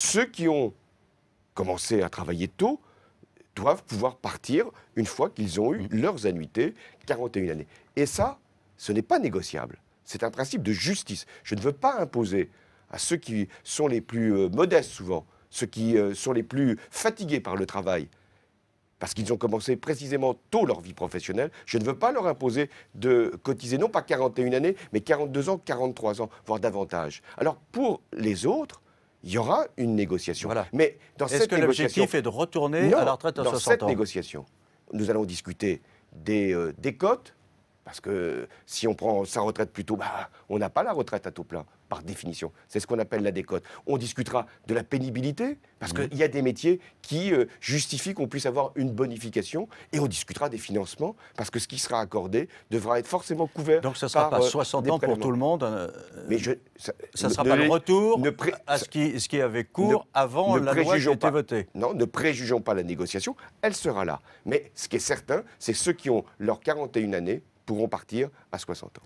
Ceux qui ont commencé à travailler tôt doivent pouvoir partir une fois qu'ils ont eu leurs annuités, 41 années. Et ça, ce n'est pas négociable. C'est un principe de justice. Je ne veux pas imposer à ceux qui sont les plus modestes souvent, ceux qui sont les plus fatigués par le travail, parce qu'ils ont commencé précisément tôt leur vie professionnelle, je ne veux pas leur imposer de cotiser non pas 41 années, mais 42 ans, 43 ans, voire davantage. Alors pour les autres, il y aura une négociation. Voilà. Mais dans Est-ce cette que négociation, l'objectif est de retourner non, à la retraite à dans 60 cette ans? négociation, nous allons discuter des cotes, parce que si on prend sa retraite plus tôt, on n'a pas la retraite à taux plein, par définition. C'est ce qu'on appelle la décote. On discutera de la pénibilité, parce qu'il y a des métiers qui justifient qu'on puisse avoir une bonification, et on discutera des financements, parce que ce qui sera accordé devra être forcément couvert. Donc ce ne sera pas 60 ans pour tout le monde. Mais ça ne sera pas le retour à ce qui avait cours avant la loi qui a été votée. Non, ne préjugeons pas la négociation, elle sera là. Mais ce qui est certain, c'est ceux qui ont leurs 41 années pourront partir à 60 ans.